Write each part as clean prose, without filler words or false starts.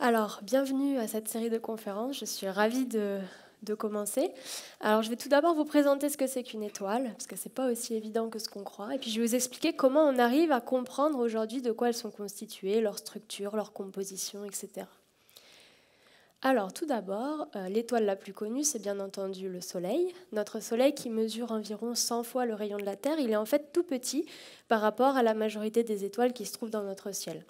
Alors, bienvenue à cette série de conférences. Je suis ravie de commencer. Alors, je vais tout d'abord vous présenter ce que c'est qu'une étoile, parce que ce n'est pas aussi évident que ce qu'on croit. Et puis, je vais vous expliquer comment on arrive à comprendre aujourd'hui de quoi elles sont constituées, leur structure, leur composition, etc. Alors, tout d'abord, l'étoile la plus connue, c'est bien entendu le Soleil. Notre Soleil, qui mesure environ 100 fois le rayon de la Terre, il est en fait tout petit par rapport à la majorité des étoiles qui se trouvent dans notre ciel.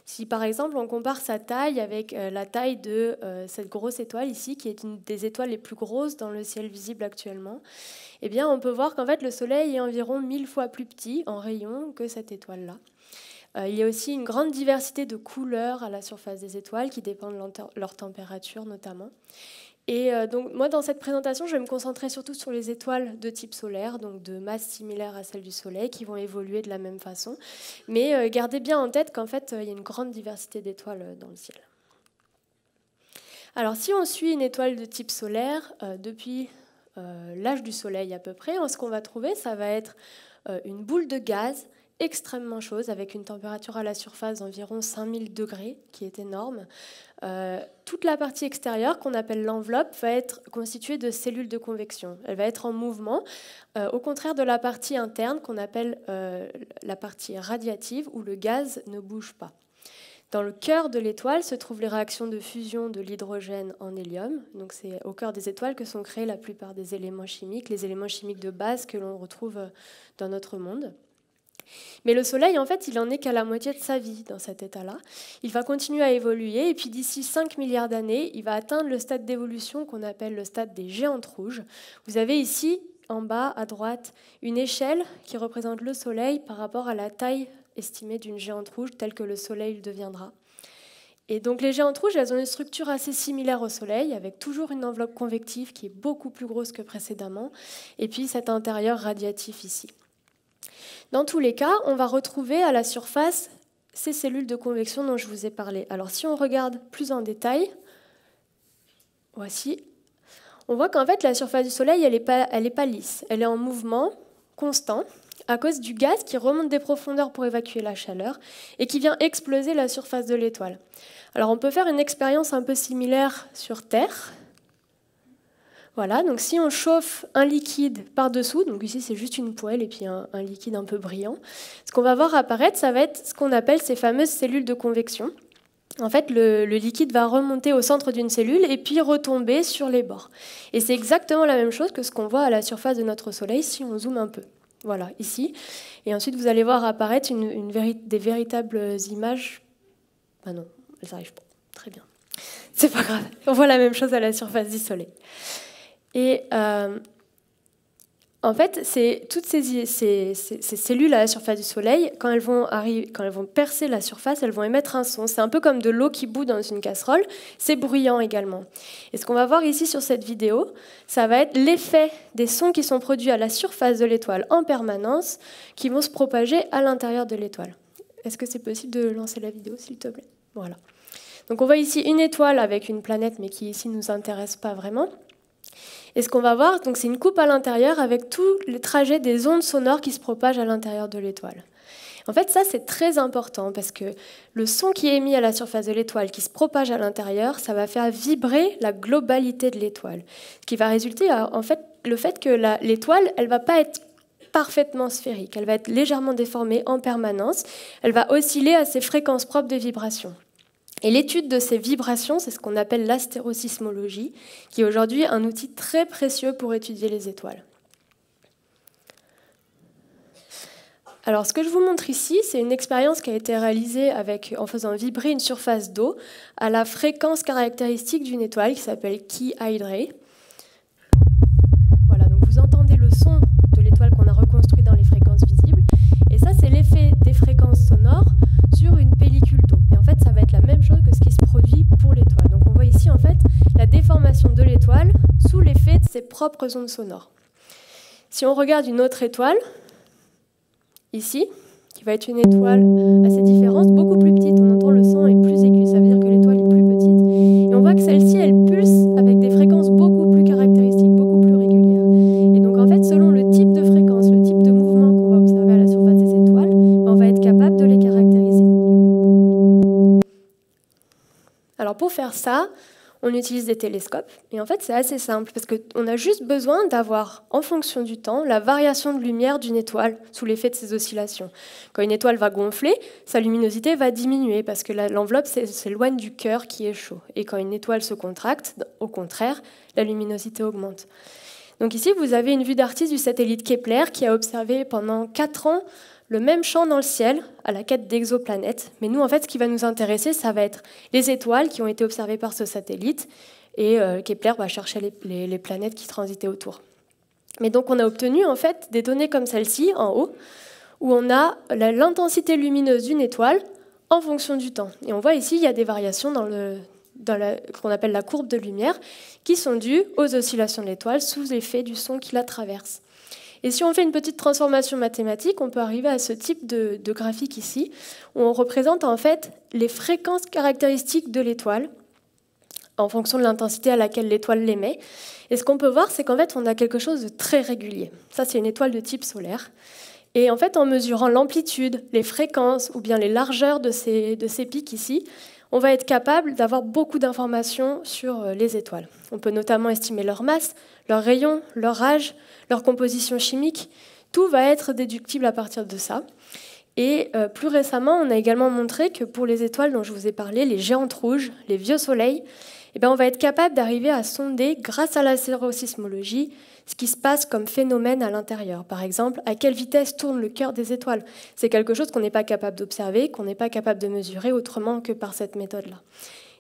Si par exemple on compare sa taille avec la taille de cette grosse étoile ici, qui est une des étoiles les plus grosses dans le ciel visible actuellement, eh bien on peut voir qu'en fait le Soleil est environ 1000 fois plus petit en rayon que cette étoile-là. Il y a aussi une grande diversité de couleurs à la surface des étoiles qui dépendent de leur température notamment. Et donc moi dans cette présentation, je vais me concentrer surtout sur les étoiles de type solaire, donc de masse similaire à celle du Soleil, qui vont évoluer de la même façon. Mais gardez bien en tête qu'en fait, il y a une grande diversité d'étoiles dans le ciel. Alors si on suit une étoile de type solaire, depuis l'âge du Soleil à peu près, ce qu'on va trouver, ça va être une boule de gaz extrêmement chaude, avec une température à la surface d'environ 5000 degrés, qui est énorme. Toute la partie extérieure, qu'on appelle l'enveloppe, va être constituée de cellules de convection. Elle va être en mouvement, au contraire de la partie interne, qu'on appelle la partie radiative, où le gaz ne bouge pas. Dans le cœur de l'étoile se trouvent les réactions de fusion de l'hydrogène en hélium. Donc c'est au cœur des étoiles que sont créés la plupart des éléments chimiques, les éléments chimiques de base que l'on retrouve dans notre monde. Mais le Soleil, en fait, il n'en est qu'à la moitié de sa vie dans cet état-là. Il va continuer à évoluer et puis d'ici 5 milliards d'années, il va atteindre le stade d'évolution qu'on appelle le stade des géantes rouges. Vous avez ici, en bas, à droite, une échelle qui représente le Soleil par rapport à la taille estimée d'une géante rouge telle que le Soleil le deviendra. Et donc les géantes rouges, elles ont une structure assez similaire au Soleil, avec toujours une enveloppe convective qui est beaucoup plus grosse que précédemment, et puis cet intérieur radiatif ici. Dans tous les cas, on va retrouver à la surface ces cellules de convection dont je vous ai parlé. Alors si on regarde plus en détail, voici, on voit qu'en fait la surface du Soleil, elle est pas lisse, elle est en mouvement constant à cause du gaz qui remonte des profondeurs pour évacuer la chaleur et qui vient exploser la surface de l'étoile. Alors on peut faire une expérience un peu similaire sur Terre. Voilà, donc si on chauffe un liquide par-dessous, donc ici c'est juste une poêle et puis un liquide un peu brillant, ce qu'on va voir apparaître, ça va être ce qu'on appelle ces fameuses cellules de convection. En fait, le liquide va remonter au centre d'une cellule et puis retomber sur les bords. Et c'est exactement la même chose que ce qu'on voit à la surface de notre Soleil si on zoome un peu. Voilà, ici. Et ensuite, vous allez voir apparaître des véritables images. Ah non, elles n'arrivent pas. Très bien. C'est pas grave. On voit la même chose à la surface du Soleil. Et en fait, toutes ces cellules à la surface du Soleil, quand elles vont percer la surface, elles vont émettre un son. C'est un peu comme de l'eau qui bout dans une casserole. C'est bruyant également. Et ce qu'on va voir ici sur cette vidéo, ça va être l'effet des sons qui sont produits à la surface de l'étoile en permanence, qui vont se propager à l'intérieur de l'étoile. Est-ce que c'est possible de lancer la vidéo, s'il te plaît? Voilà. Donc on voit ici une étoile avec une planète, mais qui ici ne nous intéresse pas vraiment. Et ce qu'on va voir, c'est une coupe à l'intérieur avec tout le trajet des ondes sonores qui se propagent à l'intérieur de l'étoile. En fait, ça, c'est très important parce que le son qui est émis à la surface de l'étoile, qui se propage à l'intérieur, ça va faire vibrer la globalité de l'étoile. Ce qui va résulter, en fait, le fait que l'étoile, elle ne va pas être parfaitement sphérique. Elle va être légèrement déformée en permanence. Elle va osciller à ses fréquences propres de vibration. Et l'étude de ces vibrations, c'est ce qu'on appelle l'astérosismologie, qui est aujourd'hui un outil très précieux pour étudier les étoiles. Alors, ce que je vous montre ici, c'est une expérience qui a été réalisée en faisant vibrer une surface d'eau à la fréquence caractéristique d'une étoile qui s'appelle Key Hydrae. Voilà, donc vous entendez le son de l'étoile qu'on a reconstruit dans les fréquences visibles. Et ça, c'est l'effet des fréquences sonores sur une pellicule d'eau. Et en fait, ça va être la même chose que ce qui se produit pour l'étoile. Donc on voit ici en fait la déformation de l'étoile sous l'effet de ses propres ondes sonores. Si on regarde une autre étoile, ici, qui va être une étoile assez différente, beaucoup plus petite, on entend le son est plus aigu, ça veut dire que l'étoile est plus petite. Et on voit que celle-ci, elle pulse avec des fréquences beaucoup plus caractéristiques, beaucoup plus régulières. Et donc en fait, selon le type de fréquence, le type de mouvement qu'on va observer à la surface des étoiles, on va être capable de les caractériser. pour faire ça, on utilise des télescopes. Et en fait, c'est assez simple, parce qu'on a juste besoin d'avoir, en fonction du temps, la variation de lumière d'une étoile sous l'effet de ces oscillations. Quand une étoile va gonfler, sa luminosité va diminuer, parce que l'enveloppe s'éloigne du cœur qui est chaud. Et quand une étoile se contracte, au contraire, la luminosité augmente. Donc ici, vous avez une vue d'artiste du satellite Kepler qui a observé pendant 4 ans le même champ dans le ciel, à la quête d'exoplanètes. Mais nous, en fait, ce qui va nous intéresser, ça va être les étoiles qui ont été observées par ce satellite. Et Kepler va chercher les planètes qui transitaient autour. Mais donc, on a obtenu, en fait, des données comme celle-ci, en haut, où on a l'intensité lumineuse d'une étoile en fonction du temps. Et on voit ici, il y a des variations dans ce qu'on appelle la courbe de lumière, qui sont dues aux oscillations de l'étoile sous l'effet du son qui la traverse. Et si on fait une petite transformation mathématique, on peut arriver à ce type de graphique ici, où on représente en fait les fréquences caractéristiques de l'étoile en fonction de l'intensité à laquelle l'étoile l'émet. Et ce qu'on peut voir, c'est qu'en fait, on a quelque chose de très régulier. Ça, c'est une étoile de type solaire. Et en fait, en mesurant l'amplitude, les fréquences ou bien les largeurs de ces pics ici, on va être capable d'avoir beaucoup d'informations sur les étoiles. On peut notamment estimer leur masse, leur rayon, leur âge, leur composition chimique. Tout va être déductible à partir de ça. Et plus récemment, on a également montré que pour les étoiles dont je vous ai parlé, les géantes rouges, les vieux soleils, on va être capable d'arriver à sonder, grâce à la sérosismologie, ce qui se passe comme phénomène à l'intérieur. Par exemple, à quelle vitesse tourne le cœur des étoiles. C'est quelque chose qu'on n'est pas capable d'observer, qu'on n'est pas capable de mesurer autrement que par cette méthode-là.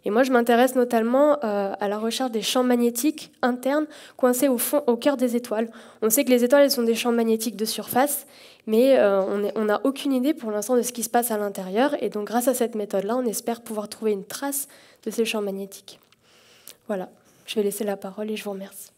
Et moi, je m'intéresse notamment à la recherche des champs magnétiques internes coincés au cœur des étoiles. On sait que les étoiles, elles sont des champs magnétiques de surface, mais on n'a aucune idée pour l'instant de ce qui se passe à l'intérieur. Et donc, grâce à cette méthode-là, on espère pouvoir trouver une trace de ces champs magnétiques. Voilà, je vais laisser la parole et je vous remercie.